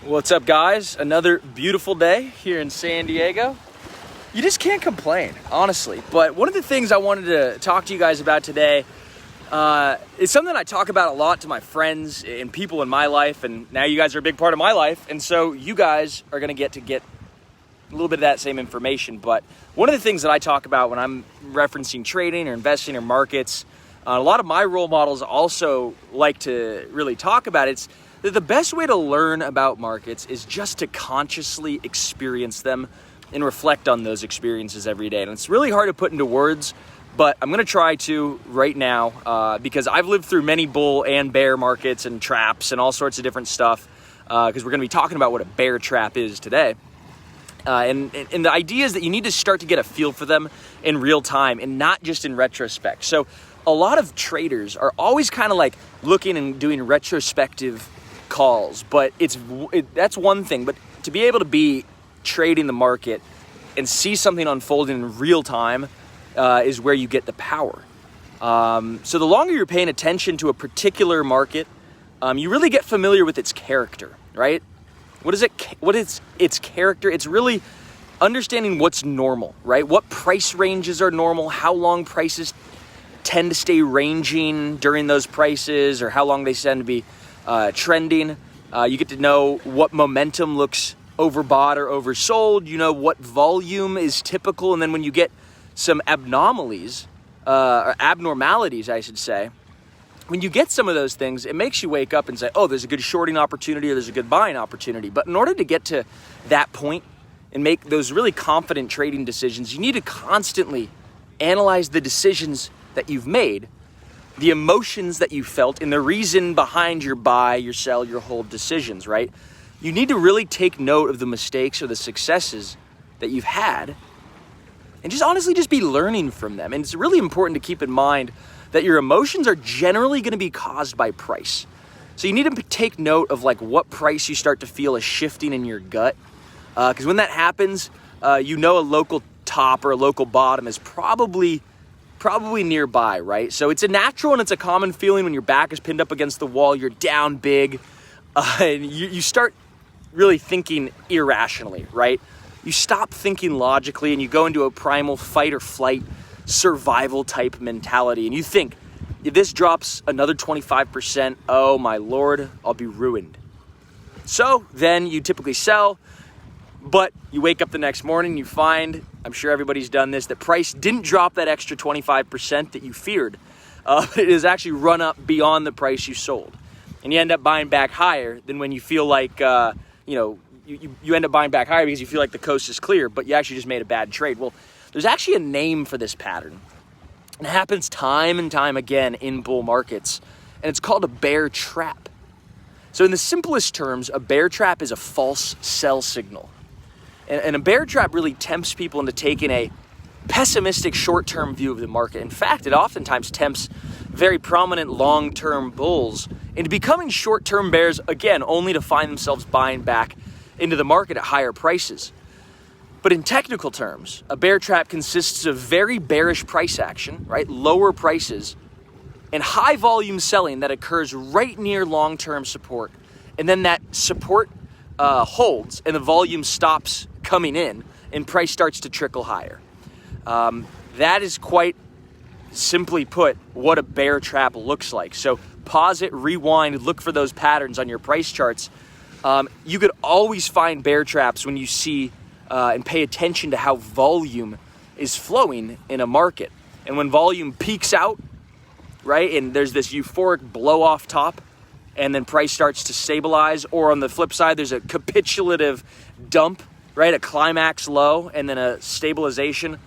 What's up, guys? Another beautiful day here in San Diego. You just can't complain, honestly. But one of the things I wanted to talk to you guys about today is something I talk about a lot to my friends and people in my life, and now you guys are a big part of my life, and so you guys are going to get a little bit of that same information. But one of the things that I talk about when I'm referencing trading or investing or markets, a lot of my role models also like to really talk about it. It's that the best way to learn about markets is just to consciously experience them and reflect on those experiences every day. And it's really hard to put into words, but I'm going to try to right now because I've lived through many bull and bear markets and traps and all sorts of different stuff because we're going to be talking about what a bear trap is today. And the idea is that you need to start to get a feel for them in real time and not just in retrospect. So a lot of traders are always kind of like looking and doing retrospective calls, but that's one thing. But to be able to be trading the market and see something unfolding in real time is where you get the power. So the longer you're paying attention to a particular market, you really get familiar with its character, right? What is its character? It's really understanding what's normal, right? What price ranges are normal, how long prices tend to stay ranging during those prices, or how long they tend to be trending. You get to know what momentum looks overbought or oversold. You know what volume is typical, and then when you get some abnormalities, or abnormalities, I should say, when you get some of those things, it makes you wake up and say, oh, there's a good shorting opportunity or there's a good buying opportunity. But in order to get to that point and make those really confident trading decisions, you need to constantly analyze the decisions that you've made, the emotions that you felt, and the reason behind your buy, your sell, your hold decisions, right? You need to really take note of the mistakes or the successes that you've had and just honestly just be learning from them. And it's really important to keep in mind that your emotions are generally going to be caused by price. So you need to take note of like what price you start to feel is shifting in your gut. Because when that happens, you know a local top or a local bottom is probably nearby, right? So it's a natural and it's a common feeling when your back is pinned up against the wall, you're down big, and you start really thinking irrationally, right? You stop thinking logically and you go into a primal fight or flight survival type mentality, and you think, if this drops another 25%, oh my Lord, I'll be ruined. So then you typically sell, but you wake up the next morning, you find, I'm sure everybody's done this, that price didn't drop that extra 25% that you feared. It has actually run up beyond the price you sold. And you end up buying back higher than when you feel like, you end up buying back higher because you feel like the coast is clear, but you actually just made a bad trade. Well, there's actually a name for this pattern. It happens time and time again in bull markets, and it's called a bear trap. So in the simplest terms, a bear trap is a false sell signal. And a bear trap really tempts people into taking a pessimistic short-term view of the market. In fact, it oftentimes tempts very prominent long-term bulls into becoming short-term bears, again, only to find themselves buying back into the market at higher prices. But in technical terms, a bear trap consists of very bearish price action, right? Lower prices and high volume selling that occurs right near long-term support. And then that support holds and the volume stops coming in and price starts to trickle higher. That is quite simply put what a bear trap looks like. So pause it, rewind, look for those patterns on your price charts. You could always find bear traps when you see and pay attention to how volume is flowing in a market. And when volume peaks out, right, and there's this euphoric blow off top, and then price starts to stabilize, or on the flip side, there's a capitulative dump, right, a climax low, and then a stabilization,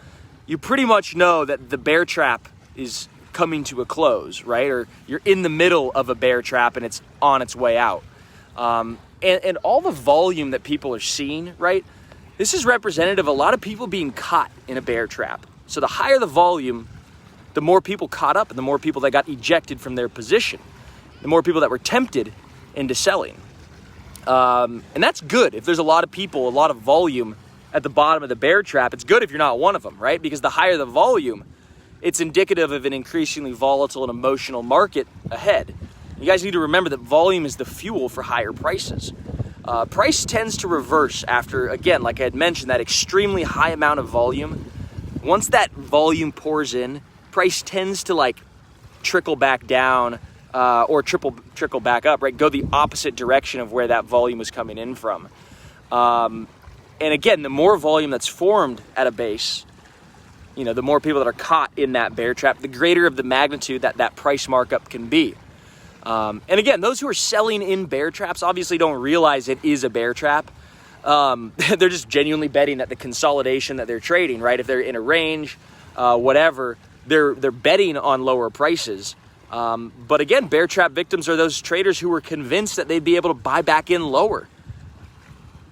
you pretty much know that the bear trap is coming to a close, right? Or you're in the middle of a bear trap and it's on its way out. And all the volume that people are seeing, right? This is representative of a lot of people being caught in a bear trap. So the higher the volume, the more people caught up and the more people that got ejected from their position, the more people that were tempted into selling. And that's good. If there's a lot of people, a lot of volume at the bottom of the bear trap, it's good if you're not one of them, right? Because the higher the volume, it's indicative of an increasingly volatile and emotional market ahead. You guys need to remember that volume is the fuel for higher prices. price tends to reverse after, again, like I had mentioned, that extremely high amount of volume. Once that volume pours in, price tends to like trickle back down or trickle back up, right? Go the opposite direction of where that volume was coming in from. And again, the more volume that's formed at a base, you know, the more people that are caught in that bear trap, the greater of the magnitude that price markup can be. And again, those who are selling in bear traps obviously don't realize it is a bear trap. They're just genuinely betting that the consolidation that they're trading, right? If they're in a range, whatever, they're betting on lower prices. But again, bear trap victims are those traders who were convinced that they'd be able to buy back in lower,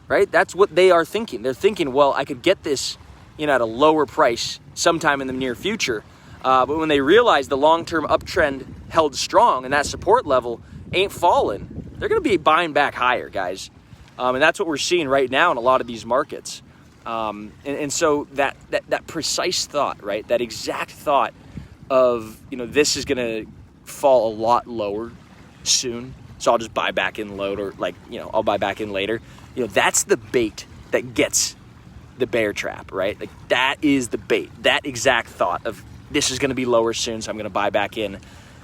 right? That's what they are thinking. They're thinking, well, I could get this, you know, at a lower price sometime in the near future. But when they realize the long-term uptrend held strong and that support level ain't fallen, they're going to be buying back higher, guys. And that's what we're seeing right now in a lot of these markets. And so that precise thought, right? That exact thought of, you know, this is going to fall a lot lower soon, so I'll just buy back in low, or like, you know, I'll buy back in later. You know, that's the bait that gets the bear trap, right? Like that is the bait. That exact thought of this is going to be lower soon, so I'm going to buy back in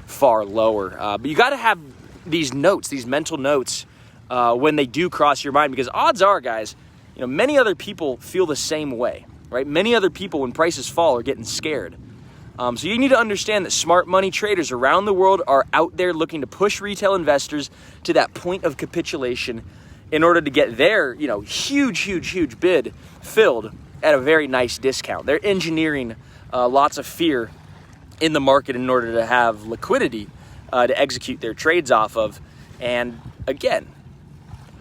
far lower. But you got to have these notes, these mental notes, when they do cross your mind, because odds are, guys, you know, many other people feel the same way, right? Many other people, when prices fall, are getting scared. So you need to understand that smart money traders around the world are out there looking to push retail investors to that point of capitulation in order to get their, you know, huge bid filled at a very nice discount. They're engineering lots of fear in the market in order to have liquidity to execute their trades off of. And again,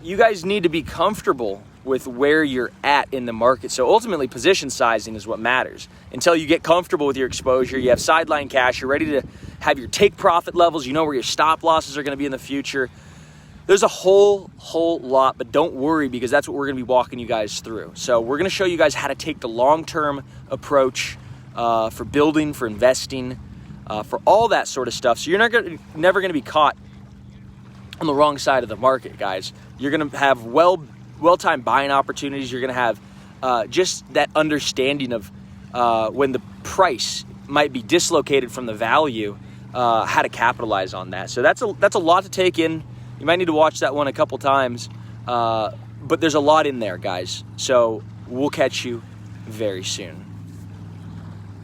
you guys need to be comfortable with where you're at in the market. So ultimately, position sizing is what matters. Until you get comfortable with your exposure, you have sideline cash, you're ready to have your take profit levels, you know where your stop losses are going to be in the future. There's a whole lot, but don't worry, because that's what we're going to be walking you guys through. So we're going to show you guys how to take the long-term approach for building, for investing, for all that sort of stuff. So you're never going to be caught on the wrong side of the market, guys. You're going to have well-timed buying opportunities. You're going to have just that understanding of when the price might be dislocated from the value, how to capitalize on that. So that's a lot to take in. You might need to watch that one a couple times, but there's a lot in there, guys. So we'll catch you very soon.